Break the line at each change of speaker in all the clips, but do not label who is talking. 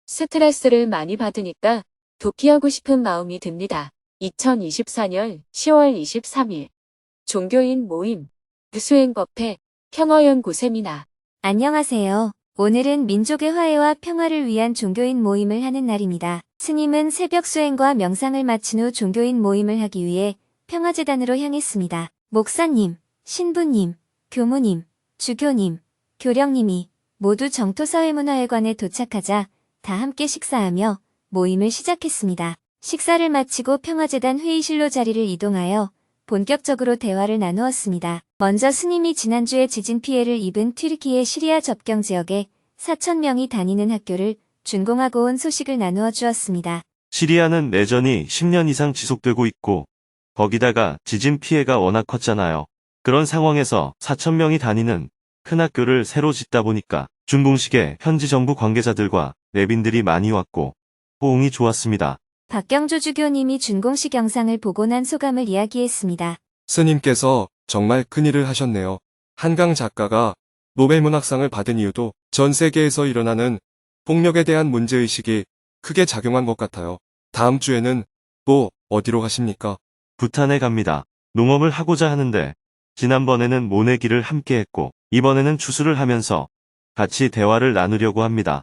스트레스를 많이 받으니까 도피하고 싶은 마음이 듭니다. 2024년 10월 23일 종교인 모임 수행법회 평화연구 세미나.
안녕하세요. 오늘은 민족의 화해와 평화를 위한 종교인 모임을 하는 날입니다. 스님은 새벽 수행과 명상을 마친 후 종교인 모임을 하기 위해 평화재단으로 향했습니다. 목사님, 신부님, 교무님, 주교님, 교령님이 모두 정토사회문화회관에 도착하자 다 함께 식사하며 모임을 시작했습니다. 식사를 마치고 평화재단 회의실로 자리를 이동하여 본격적으로 대화를 나누었습니다. 먼저 스님이 지난주에 지진 피해를 입은 튀르키예 시리아 접경 지역에 4,000명이 다니는 학교를 준공하고 온 소식을 나누어 주었습니다.
시리아는 내전이 10년 이상 지속되고 있고 거기다가 지진 피해가 워낙 컸잖아요. 그런 상황에서 4,000명이 다니는 큰 학교를 새로 짓다 보니까 준공식에 현지 정부 관계자들과 내빈들이 많이 왔고 호응이 좋았습니다.
박경주 주교님이 준공식 영상을 보고 난 소감을 이야기했습니다.
스님께서 정말 큰일을 하셨네요. 한강 작가가 노벨문학상을 받은 이유도 전 세계에서 일어나는 폭력에 대한 문제의식이 크게 작용한 것 같아요. 다음 주에는 또 어디로 가십니까?
부탄에 갑니다. 농업을 하고자 하는데 지난번에는 모내기를 함께 했고 이번에는 추수를 하면서 같이 대화를 나누려고 합니다.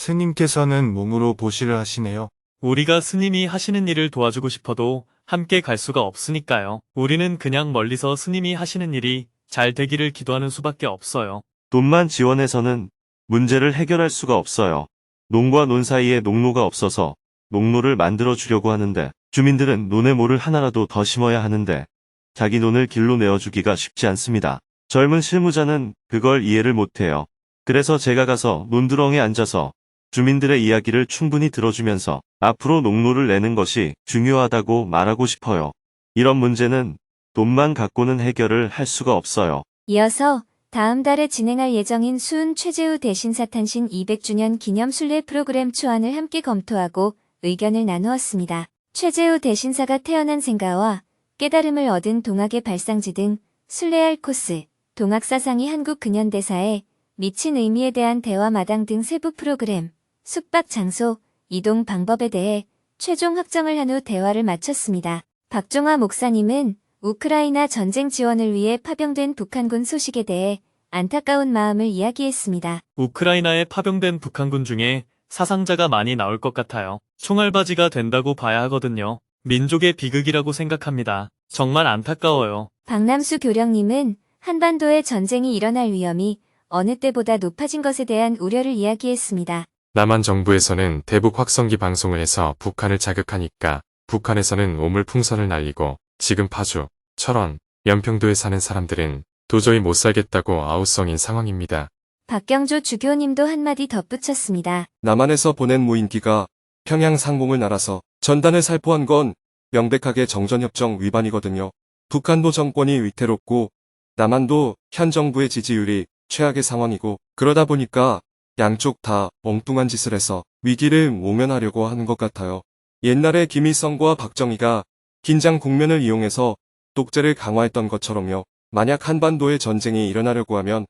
스님께서는 몸으로 보시를 하시네요.
우리가 스님이 하시는 일을 도와주고 싶어도 함께 갈 수가 없으니까요. 우리는 그냥 멀리서 스님이 하시는 일이 잘 되기를 기도하는 수밖에 없어요.
돈만 지원해서는 문제를 해결할 수가 없어요. 농과 논 사이에 농로가 없어서 농로를 만들어 주려고 하는데 주민들은 논에 모를 하나라도 더 심어야 하는데 자기 논을 길로 내어주기가 쉽지 않습니다. 젊은 실무자는 그걸 이해를 못해요. 그래서 제가 가서 논두렁에 앉아서 주민들의 이야기를 충분히 들어주면서 앞으로 농로를 내는 것이 중요하다고 말하고 싶어요. 이런 문제는 돈만 갖고는 해결을 할 수가 없어요.
이어서 다음 달에 진행할 예정인 수은 최재우 대신사 탄신 200주년 기념 순례 프로그램 초안을 함께 검토하고 의견을 나누었습니다. 최재우 대신사가 태어난 생가와 깨달음을 얻은 동학의 발상지 등 순례할 코스, 동학사상이 한국 근현대사에 미친 의미에 대한 대화 마당 등 세부 프로그램, 숙박 장소, 이동 방법에 대해 최종 확정을 한 후 대화를 마쳤습니다. 박종화 목사님은 우크라이나 전쟁 지원을 위해 파병된 북한군 소식에 대해 안타까운 마음을 이야기했습니다.
우크라이나에 파병된 북한군 중에 사상자가 많이 나올 것 같아요. 총알바지가 된다고 봐야 하거든요. 민족의 비극이라고 생각합니다. 정말 안타까워요.
박남수 교령님은 한반도에 전쟁이 일어날 위험이 어느 때보다 높아진 것에 대한 우려를 이야기했습니다.
남한 정부에서는 대북 확성기 방송을 해서 북한을 자극하니까 북한에서는 오물풍선을 날리고 지금 파주, 철원, 연평도에 사는 사람들은 도저히 못 살겠다고 아우성인 상황입니다.
박경조 주교님도 한마디 덧붙였습니다.
남한에서 보낸 무인기가 평양 상공을 날아서 전단을 살포한 건 명백하게 정전협정 위반이거든요. 북한도 정권이 위태롭고 남한도 현 정부의 지지율이 최악의 상황이고 그러다 보니까 양쪽 다 엉뚱한 짓을 해서 위기를 모면하려고 하는 것 같아요. 옛날에 김일성과 박정희가 긴장 국면을 이용해서 독재를 강화했던 것처럼요. 만약 한반도에 전쟁이 일어나려고 하면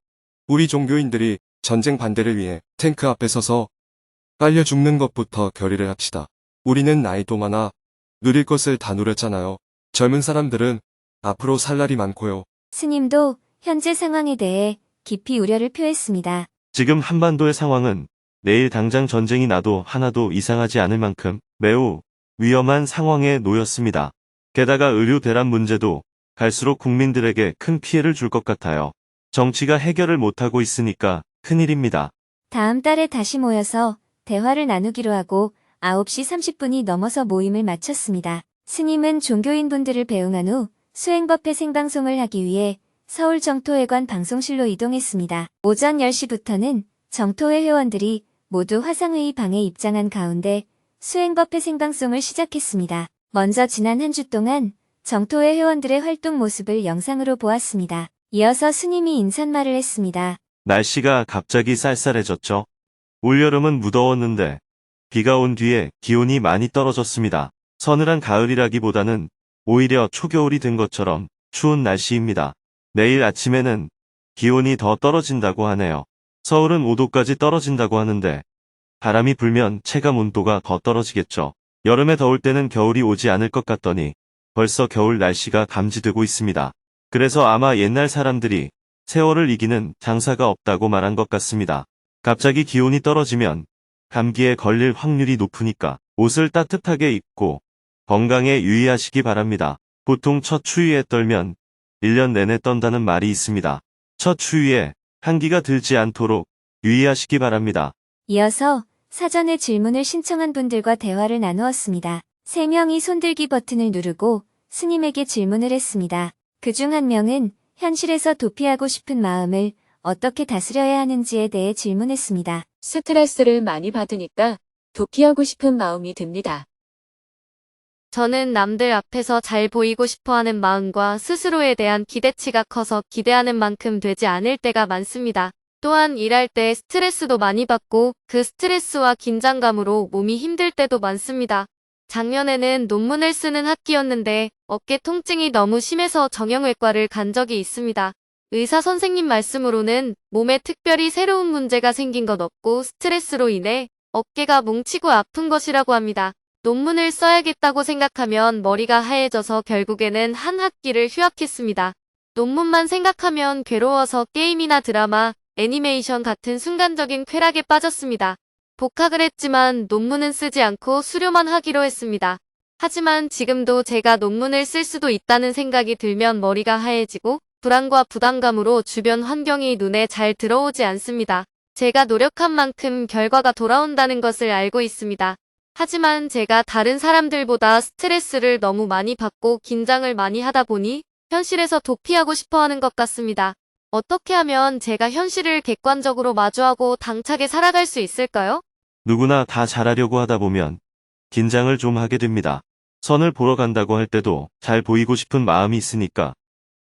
우리 종교인들이 전쟁 반대를 위해 탱크 앞에 서서 깔려 죽는 것부터 결의를 합시다. 우리는 나이도 많아 누릴 것을 다 누렸잖아요. 젊은 사람들은 앞으로 살 날이 많고요.
스님도 현재 상황에 대해 깊이 우려를 표했습니다.
지금 한반도의 상황은 내일 당장 전쟁이 나도 하나도 이상하지 않을 만큼 매우 위험한 상황에 놓였습니다. 게다가 의료 대란 문제도 갈수록 국민들에게 큰 피해를 줄 것 같아요. 정치가 해결을 못하고 있으니까 큰일입니다.
다음 달에 다시 모여서 대화를 나누기로 하고 9시 30분이 넘어서 모임을 마쳤습니다. 스님은 종교인분들을 배웅한 후 수행법회 생방송을 하기 위해 서울 정토회관 방송실로 이동했습니다. 오전 10시부터는 정토회 회원들이 모두 화상회의 방에 입장한 가운데 수행법회 생방송을 시작했습니다. 먼저 지난 한 주 동안 정토회 회원들의 활동 모습을 영상으로 보았습니다. 이어서 스님이 인사말을 했습니다.
날씨가 갑자기 쌀쌀해졌죠. 올여름은 무더웠는데 비가 온 뒤에 기온이 많이 떨어졌습니다. 서늘한 가을이라기보다는 오히려 초겨울이 된 것처럼 추운 날씨입니다. 내일 아침에는 기온이 더 떨어진다고 하네요. 서울은 5도까지 떨어진다고 하는데 바람이 불면 체감 온도가 더 떨어지겠죠. 여름에 더울 때는 겨울이 오지 않을 것 같더니 벌써 겨울 날씨가 감지되고 있습니다. 그래서 아마 옛날 사람들이 세월을 이기는 장사가 없다고 말한 것 같습니다. 갑자기 기온이 떨어지면 감기에 걸릴 확률이 높으니까 옷을 따뜻하게 입고 건강에 유의하시기 바랍니다. 보통 첫 추위에 떨면 1년 내내 떤다는 말이 있습니다. 첫 추위에 한기가 들지 않도록 유의하시기 바랍니다.
이어서 사전에 질문을 신청한 분들과 대화를 나누었습니다. 3명이 손들기 버튼을 누르고 스님에게 질문을 했습니다. 그중 한 명은 현실에서 도피하고 싶은 마음을 어떻게 다스려야 하는지에 대해 질문했습니다.
스트레스를 많이 받으니까 도피하고 싶은 마음이 듭니다.
저는 남들 앞에서 잘 보이고 싶어 하는 마음과 스스로에 대한 기대치가 커서 기대하는 만큼 되지 않을 때가 많습니다. 또한 일할 때 스트레스도 많이 받고 그 스트레스와 긴장감으로 몸이 힘들 때도 많습니다. 작년에는 논문을 쓰는 학기였는데 어깨 통증이 너무 심해서 정형외과를 간 적이 있습니다. 의사 선생님 말씀으로는 몸에 특별히 새로운 문제가 생긴 것 없고 스트레스로 인해 어깨가 뭉치고 아픈 것이라고 합니다. 논문을 써야겠다고 생각하면 머리가 하얘져서 결국에는 한 학기를 휴학했습니다. 논문만 생각하면 괴로워서 게임이나 드라마, 애니메이션 같은 순간적인 쾌락에 빠졌습니다. 복학을 했지만 논문은 쓰지 않고 수료만 하기로 했습니다. 하지만 지금도 제가 논문을 쓸 수도 있다는 생각이 들면 머리가 하얘지고 불안과 부담감으로 주변 환경이 눈에 잘 들어오지 않습니다. 제가 노력한 만큼 결과가 돌아온다는 것을 알고 있습니다. 하지만 제가 다른 사람들보다 스트레스를 너무 많이 받고 긴장을 많이 하다 보니 현실에서 도피하고 싶어 하는 것 같습니다. 어떻게 하면 제가 현실을 객관적으로 마주하고 당차게 살아갈 수 있을까요?
누구나 다 잘하려고 하다 보면 긴장을 좀 하게 됩니다. 선을 보러 간다고 할 때도 잘 보이고 싶은 마음이 있으니까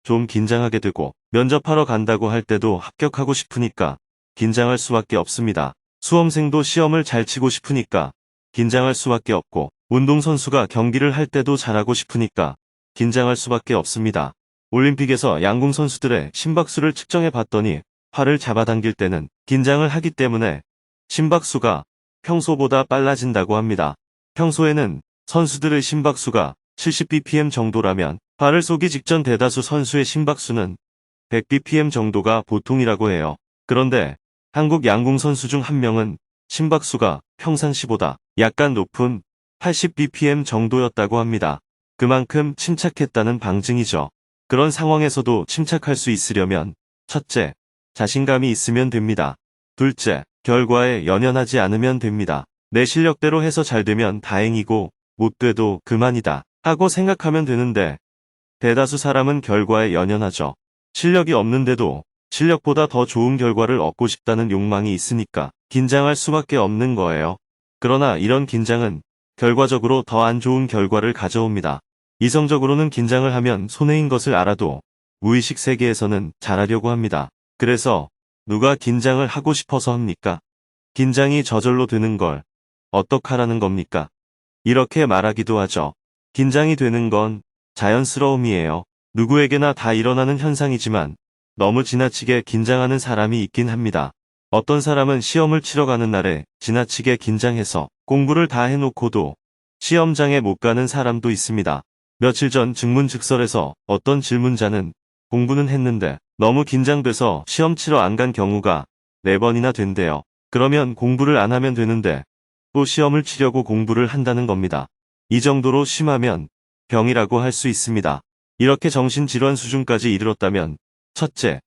좀 긴장하게 되고, 면접하러 간다고 할 때도 합격하고 싶으니까 긴장할 수밖에 없습니다. 수험생도 시험을 잘 치고 싶으니까 긴장할 수밖에 없고, 운동선수가 경기를 할 때도 잘하고 싶으니까 긴장할 수밖에 없습니다. 올림픽에서 양궁 선수들의 심박수를 측정해 봤더니 활을 잡아당길 때는 긴장을 하기 때문에 심박수가 평소보다 빨라진다고 합니다. 평소에는 선수들의 심박수가 70bpm 정도라면 활을 쏘기 직전 대다수 선수의 심박수는 100bpm 정도가 보통이라고 해요. 그런데 한국 양궁 선수 중 한 명은 심박수가 평상시보다 약간 높은 80bpm 정도였다고 합니다. 그만큼 침착했다는 방증이죠. 그런 상황에서도 침착할 수 있으려면 첫째, 자신감이 있으면 됩니다. 둘째, 결과에 연연하지 않으면 됩니다. 내 실력대로 해서 잘 되면 다행이고 못 돼도 그만이다 하고 생각하면 되는데, 대다수 사람은 결과에 연연하죠. 실력이 없는데도 실력보다 더 좋은 결과를 얻고 싶다는 욕망이 있으니까 긴장할 수밖에 없는 거예요. 그러나 이런 긴장은 결과적으로 더 안 좋은 결과를 가져옵니다. 이성적으로는 긴장을 하면 손해인 것을 알아도 무의식 세계에서는 잘하려고 합니다. 그래서 누가 긴장을 하고 싶어서 합니까? 긴장이 저절로 되는 걸 어떡하라는 겁니까? 이렇게 말하기도 하죠. 긴장이 되는 건 자연스러움이에요. 누구에게나 다 일어나는 현상이지만 너무 지나치게 긴장하는 사람이 있긴 합니다. 어떤 사람은 시험을 치러 가는 날에 지나치게 긴장해서 공부를 다 해놓고도 시험장에 못 가는 사람도 있습니다. 며칠 전 증문즉설에서 어떤 질문자는 공부는 했는데 너무 긴장돼서 시험 치러 안 간 경우가 4번이나 된대요. 그러면 공부를 안 하면 되는데 또 시험을 치려고 공부를 한다는 겁니다. 이 정도로 심하면 병이라고 할 수 있습니다. 이렇게 정신질환 수준까지 이르렀다면 첫째,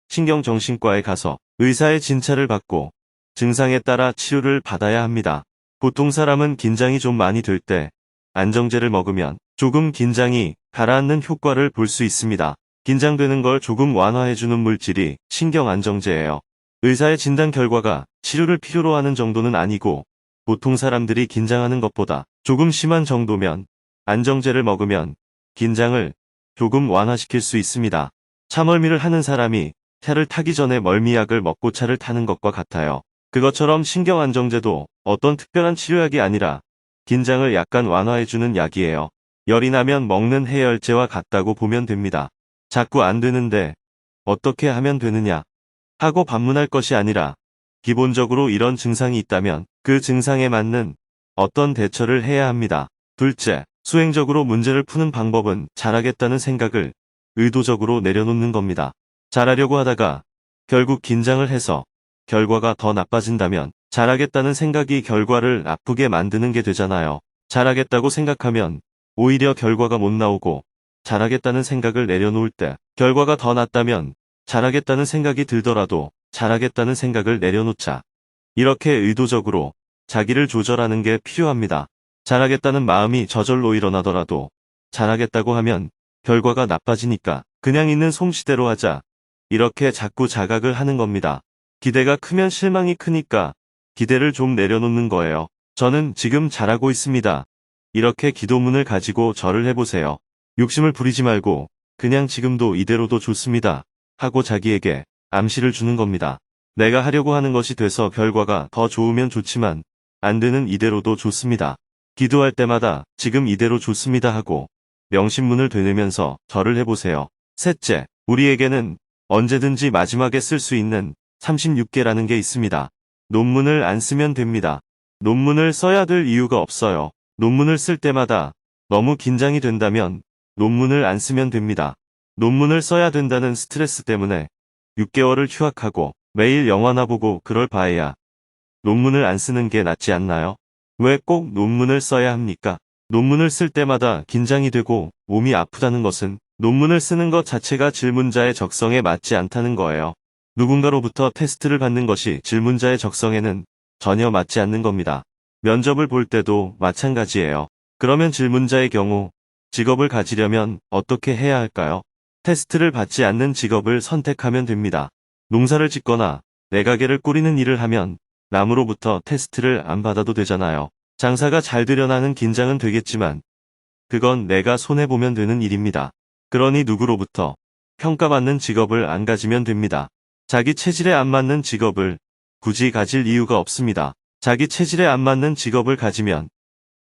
신경정신과에 가서 의사의 진찰을 받고 증상에 따라 치료를 받아야 합니다. 보통 사람은 긴장이 좀 많이 될 때 안정제를 먹으면 조금 긴장이 가라앉는 효과를 볼 수 있습니다. 긴장되는 걸 조금 완화해주는 물질이 신경안정제예요. 의사의 진단 결과가 치료를 필요로 하는 정도는 아니고 보통 사람들이 긴장하는 것보다 조금 심한 정도면 안정제를 먹으면 긴장을 조금 완화시킬 수 있습니다. 차멀미를 하는 사람이 차를 타기 전에 멀미약을 먹고 차를 타는 것과 같아요. 그것처럼 신경안정제도 어떤 특별한 치료약이 아니라 긴장을 약간 완화해주는 약이에요. 열이 나면 먹는 해열제와 같다고 보면 됩니다. 자꾸 안 되는데 어떻게 하면 되느냐 하고 반문할 것이 아니라 기본적으로 이런 증상이 있다면 그 증상에 맞는 어떤 대처를 해야 합니다. 둘째, 수행적으로 문제를 푸는 방법은 잘하겠다는 생각을 의도적으로 내려놓는 겁니다. 잘하려고 하다가 결국 긴장을 해서 결과가 더 나빠진다면 잘하겠다는 생각이 결과를 나쁘게 만드는 게 되잖아요. 잘하겠다고 생각하면 오히려 결과가 못 나오고 잘하겠다는 생각을 내려놓을 때 결과가 더 낫다면 잘하겠다는 생각이 들더라도 잘하겠다는 생각을 내려놓자. 이렇게 의도적으로 자기를 조절하는 게 필요합니다. 잘하겠다는 마음이 저절로 일어나더라도 잘하겠다고 하면 결과가 나빠지니까 그냥 있는 솜씨대로 하자. 이렇게 자꾸 자각을 하는 겁니다. 기대가 크면 실망이 크니까 기대를 좀 내려놓는 거예요. 저는 지금 잘하고 있습니다. 이렇게 기도문을 가지고 절을 해보세요. 욕심을 부리지 말고 그냥 지금도 이대로도 좋습니다. 하고 자기에게 암시를 주는 겁니다. 내가 하려고 하는 것이 돼서 결과가 더 좋으면 좋지만 안 되는 이대로도 좋습니다. 기도할 때마다 지금 이대로 좋습니다 하고 명심문을 되뇌면서 절을 해보세요. 셋째, 우리에게는 언제든지 마지막에 쓸 수 있는 36개라는 게 있습니다. 논문을 안 쓰면 됩니다. 논문을 써야 될 이유가 없어요. 논문을 쓸 때마다 너무 긴장이 된다면 논문을 안 쓰면 됩니다. 논문을 써야 된다는 스트레스 때문에 6개월을 휴학하고 매일 영화나 보고 그럴 바에야 논문을 안 쓰는 게 낫지 않나요? 왜 꼭 논문을 써야 합니까? 논문을 쓸 때마다 긴장이 되고 몸이 아프다는 것은 논문을 쓰는 것 자체가 질문자의 적성에 맞지 않다는 거예요. 누군가로부터 테스트를 받는 것이 질문자의 적성에는 전혀 맞지 않는 겁니다. 면접을 볼 때도 마찬가지예요. 그러면 질문자의 경우 직업을 가지려면 어떻게 해야 할까요? 테스트를 받지 않는 직업을 선택하면 됩니다. 농사를 짓거나 내가게를 꾸리는 일을 하면 남으로부터 테스트를 안 받아도 되잖아요. 장사가 잘 되려나는 긴장은 되겠지만 그건 내가 손해보면 되는 일입니다. 그러니 누구로부터 평가받는 직업을 안 가지면 됩니다. 자기 체질에 안 맞는 직업을 굳이 가질 이유가 없습니다. 자기 체질에 안 맞는 직업을 가지면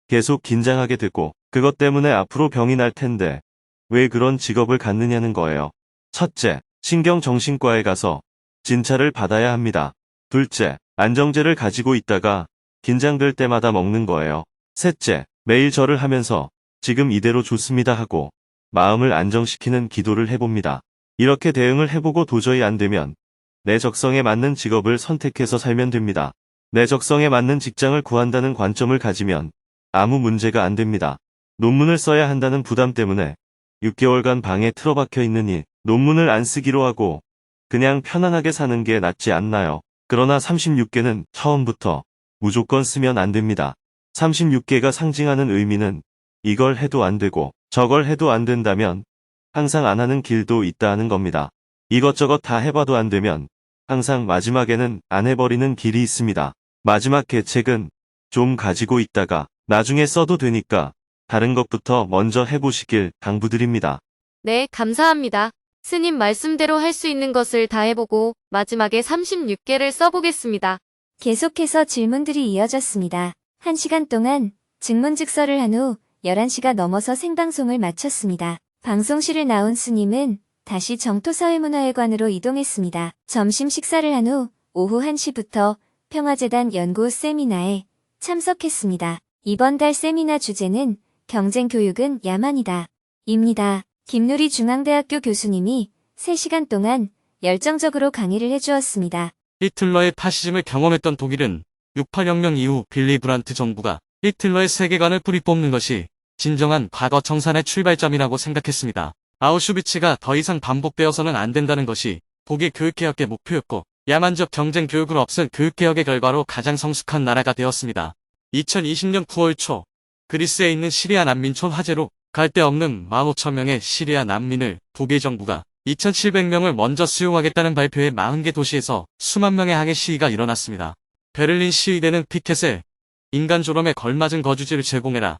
계속 긴장하게 되고 그것 때문에 앞으로 병이 날 텐데 왜 그런 직업을 갖느냐는 거예요. 첫째, 신경정신과에 가서 진찰을 받아야 합니다. 둘째, 안정제를 가지고 있다가 긴장될 때마다 먹는 거예요. 셋째, 매일 절을 하면서 지금 이대로 좋습니다 하고 마음을 안정시키는 기도를 해봅니다. 이렇게 대응을 해보고 도저히 안 되면 내 적성에 맞는 직업을 선택해서 살면 됩니다. 내 적성에 맞는 직장을 구한다는 관점을 가지면 아무 문제가 안 됩니다. 논문을 써야 한다는 부담 때문에 6개월간 방에 틀어박혀 있는 일, 논문을 안 쓰기로 하고 그냥 편안하게 사는 게 낫지 않나요? 그러나 36개는 처음부터 무조건 쓰면 안 됩니다. 36개가 상징하는 의미는 이걸 해도 안 되고 저걸 해도 안 된다면 항상 안 하는 길도 있다 하는 겁니다. 이것저것 다 해봐도 안 되면 항상 마지막에는 안 해버리는 길이 있습니다. 마지막 계책은 좀 가지고 있다가 나중에 써도 되니까 다른 것부터 먼저 해보시길 당부드립니다.
네, 감사합니다. 스님 말씀대로 할 수 있는 것을 다 해보고 마지막에 36개를 써보겠습니다.
계속해서 질문들이 이어졌습니다. 1시간 동안 증문즉서를 한 후 11시가 넘어서 생방송을 마쳤습니다. 방송실을 나온 스님은 다시 정토사회문화회관으로 이동했습니다. 점심 식사를 한 후 오후 1시부터 평화재단 연구 세미나에 참석했습니다. 이번 달 세미나 주제는 경쟁교육은 야만이다. 입니다. 김누리 중앙대학교 교수님이 3시간 동안 열정적으로 강의를 해주었습니다.
히틀러의 파시즘을 경험했던 독일은 68혁명 이후 빌리 브란트 정부가 히틀러의 세계관을 뿌리뽑는 것이 진정한 과거 청산의 출발점이라고 생각했습니다. 아우슈비츠가 더 이상 반복되어서는 안 된다는 것이 독일 교육개혁의 목표였고 야만적 경쟁 교육을 없앤 교육개혁의 결과로 가장 성숙한 나라가 되었습니다. 2020년 9월 초 그리스에 있는 시리아 난민촌 화재로 갈 데 없는 15,000명의 시리아 난민을 독일 정부가 2,700명을 먼저 수용하겠다는 발표에 40개 도시에서 수만 명의 항해 시위가 일어났습니다. 베를린 시위대는 피켓에 인간 졸엄에 걸맞은 거주지를 제공해라.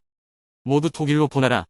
모두 독일로 보내라.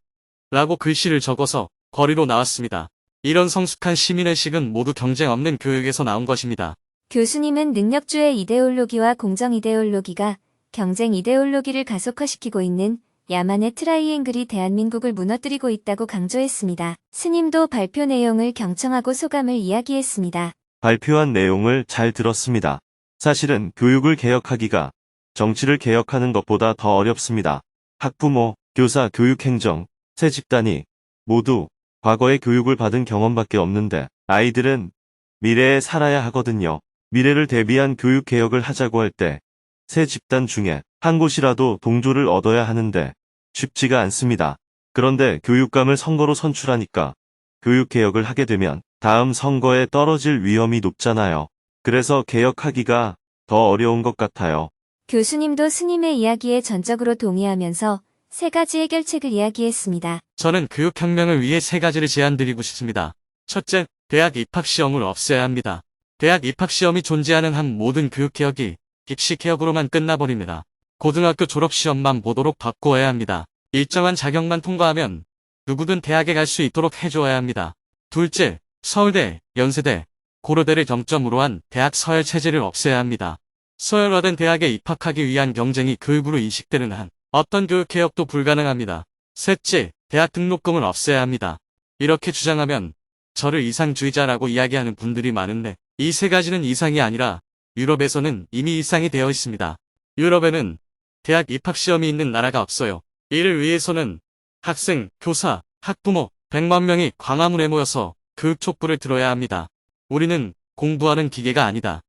라고 글씨를 적어서 거리로 나왔습니다. 이런 성숙한 시민의식은 모두 경쟁 없는 교육에서 나온 것입니다.
교수님은 능력주의 이데올로기와 공정 이데올로기가 경쟁 이데올로기를 가속화시키고 있는 야만의 트라이앵글이 대한민국을 무너뜨리고 있다고 강조했습니다. 스님도 발표 내용을 경청하고 소감을 이야기했습니다.
발표한 내용을 잘 들었습니다. 사실은 교육을 개혁하기가 정치를 개혁하는 것보다 더 어렵습니다. 학부모, 교사, 교육행정, 새 집단이 모두 과거의 교육을 받은 경험밖에 없는데 아이들은 미래에 살아야 하거든요. 미래를 대비한 교육 개혁을 하자고 할 때 새 집단 중에 한 곳이라도 동조를 얻어야 하는데 쉽지가 않습니다. 그런데 교육감을 선거로 선출하니까 교육 개혁을 하게 되면 다음 선거에 떨어질 위험이 높잖아요. 그래서 개혁하기가 더 어려운 것 같아요.
교수님도 스님의 이야기에 전적으로 동의하면서 세 가지 해결책을 이야기했습니다.
저는 교육혁명을 위해 세 가지를 제안드리고 싶습니다. 첫째, 대학 입학시험을 없애야 합니다. 대학 입학시험이 존재하는 한 모든 교육개혁이 입시개혁으로만 끝나버립니다. 고등학교 졸업시험만 보도록 바꾸어야 합니다. 일정한 자격만 통과하면 누구든 대학에 갈 수 있도록 해줘야 합니다. 둘째, 서울대, 연세대, 고려대를 정점으로 한 대학 서열 체제를 없애야 합니다. 서열화된 대학에 입학하기 위한 경쟁이 교육으로 인식되는 한 어떤 교육개혁도 불가능합니다. 셋째, 대학 등록금을 없애야 합니다. 이렇게 주장하면 저를 이상주의자라고 이야기하는 분들이 많은데 이 세 가지는 이상이 아니라 유럽에서는 이미 일상이 되어 있습니다. 유럽에는 대학 입학시험이 있는 나라가 없어요. 이를 위해서는 학생, 교사, 학부모 100만 명이 광화문에 모여서 교육 촉구를 들어야 합니다. 우리는 공부하는 기계가 아니다.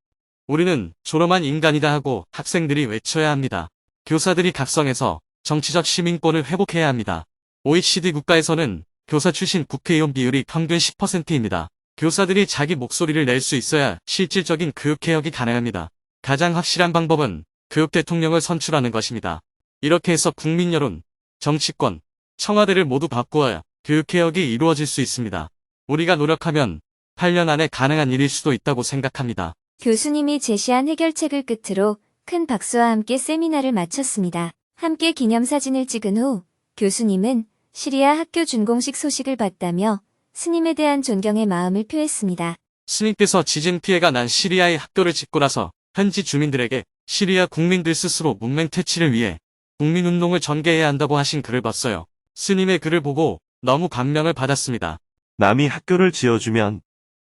우리는 졸업한 인간이다 하고 학생들이 외쳐야 합니다. 교사들이 각성해서 정치적 시민권을 회복해야 합니다. OECD 국가에서는 교사 출신 국회의원 비율이 평균 10%입니다. 교사들이 자기 목소리를 낼 수 있어야 실질적인 교육개혁이 가능합니다. 가장 확실한 방법은 교육 대통령을 선출하는 것입니다. 이렇게 해서 국민 여론, 정치권, 청와대를 모두 바꾸어야 교육개혁이 이루어질 수 있습니다. 우리가 노력하면 8년 안에 가능한 일일 수도 있다고 생각합니다.
교수님이 제시한 해결책을 끝으로 큰 박수와 함께 세미나를 마쳤습니다. 함께 기념사진을 찍은 후 교수님은 시리아 학교 준공식 소식을 봤다며 스님에 대한 존경의 마음을 표했습니다.
스님께서 지진 피해가 난 시리아의 학교를 짓고 나서 현지 주민들에게 시리아 국민들 스스로 문맹 퇴치를 위해 국민운동을 전개해야 한다고 하신 글을 봤어요. 스님의 글을 보고 너무 감명을 받았습니다.
남이 학교를 지어주면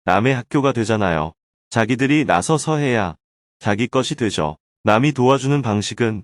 남의 학교가 되잖아요. 자기들이 나서서 해야 자기 것이 되죠. 남이 도와주는 방식은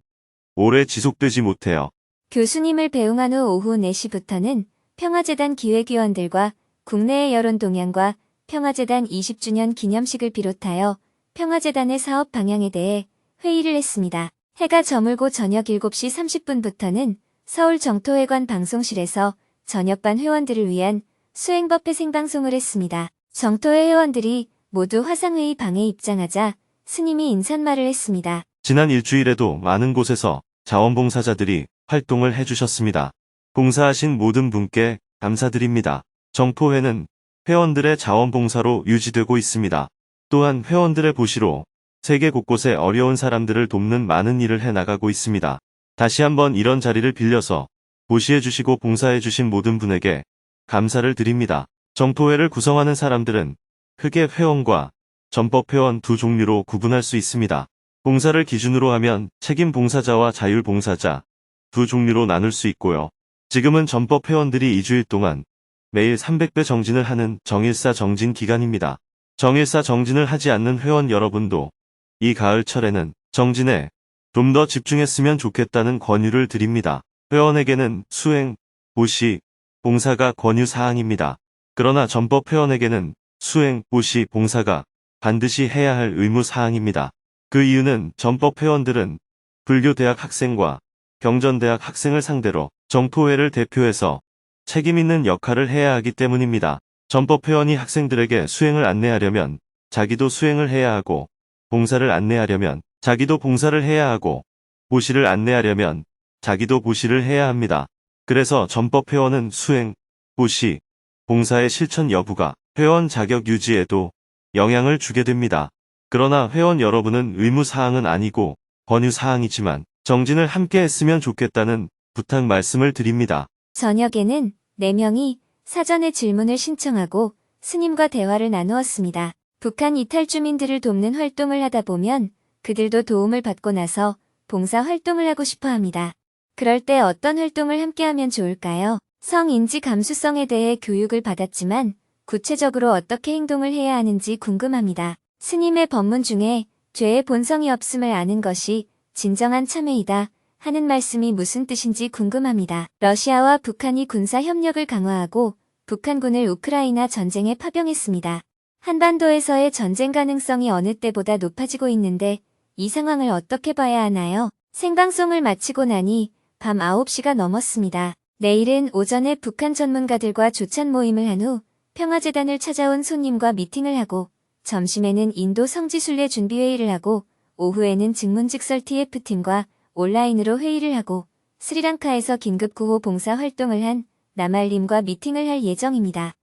오래 지속되지 못해요.
교수님을 배웅한 후 오후 4시부터는 평화재단 기획위원들과 국내의 여론 동향과 평화재단 20주년 기념식을 비롯하여 평화재단의 사업 방향에 대해 회의를 했습니다. 해가 저물고 저녁 7시 30분부터는 서울 정토회관 방송실에서 저녁반 회원들을 위한 수행법회 생방송을 했습니다. 정토회 회원들이 모두 화상회의 방에 입장하자 스님이 인사말을 했습니다.
지난 일주일에도 많은 곳에서 자원봉사자들이 활동을 해주셨습니다. 봉사하신 모든 분께 감사드립니다. 정토회는 회원들의 자원봉사로 유지되고 있습니다. 또한 회원들의 보시로 세계 곳곳에 어려운 사람들을 돕는 많은 일을 해나가고 있습니다. 다시 한번 이런 자리를 빌려서 보시해주시고 봉사해주신 모든 분에게 감사를 드립니다. 정토회를 구성하는 사람들은 크게 회원과 전법회원 두 종류로 구분할 수 있습니다. 봉사를 기준으로 하면 책임 봉사자와 자율 봉사자 두 종류로 나눌 수 있고요. 지금은 전법회원들이 2주일 동안 매일 300배 정진을 하는 정일사 정진 기간입니다. 정일사 정진을 하지 않는 회원 여러분도 이 가을철에는 정진에 좀 더 집중했으면 좋겠다는 권유를 드립니다. 회원에게는 수행, 보시, 봉사가 권유사항입니다. 그러나 전법회원에게는 수행, 보시, 봉사가 반드시 해야 할 의무사항입니다. 그 이유는 전법회원들은 불교대학 학생과 경전대학 학생을 상대로 정토회를 대표해서 책임있는 역할을 해야 하기 때문입니다. 전법회원이 학생들에게 수행을 안내하려면 자기도 수행을 해야 하고, 봉사를 안내하려면 자기도 봉사를 해야 하고, 보시를 안내하려면 자기도 보시를 해야 합니다. 그래서 전법회원은 수행, 보시, 봉사의 실천 여부가 회원 자격 유지에도 영향을 주게 됩니다. 그러나 회원 여러분은 의무사항은 아니고 권유사항이지만 정진을 함께 했으면 좋겠다는 부탁 말씀을 드립니다.
저녁에는 4명이 사전에 질문을 신청하고 스님과 대화를 나누었습니다. 북한 이탈 주민들을 돕는 활동을 하다 보면 그들도 도움을 받고 나서 봉사 활동을 하고 싶어 합니다. 그럴 때 어떤 활동을 함께하면 좋을까요? 성인지 감수성에 대해 교육을 받았지만 구체적으로 어떻게 행동을 해야 하는지 궁금합니다. 스님의 법문 중에 죄의 본성이 없음을 아는 것이 진정한 참회이다 하는 말씀이 무슨 뜻인지 궁금합니다. 러시아와 북한이 군사 협력을 강화하고 북한군을 우크라이나 전쟁에 파병했습니다. 한반도에서의 전쟁 가능성이 어느 때보다 높아지고 있는데 이 상황을 어떻게 봐야 하나요? 생방송을 마치고 나니 밤 9시가 넘었습니다. 내일은 오전에 북한 전문가들과 조찬 모임을 한 후 평화재단을 찾아온 손님과 미팅을 하고 점심에는 인도 성지순례 준비회의를 하고 오후에는 증문즉설 TF팀과 온라인으로 회의를 하고 스리랑카에서 긴급구호 봉사 활동을 한 나말님과 미팅을 할 예정입니다.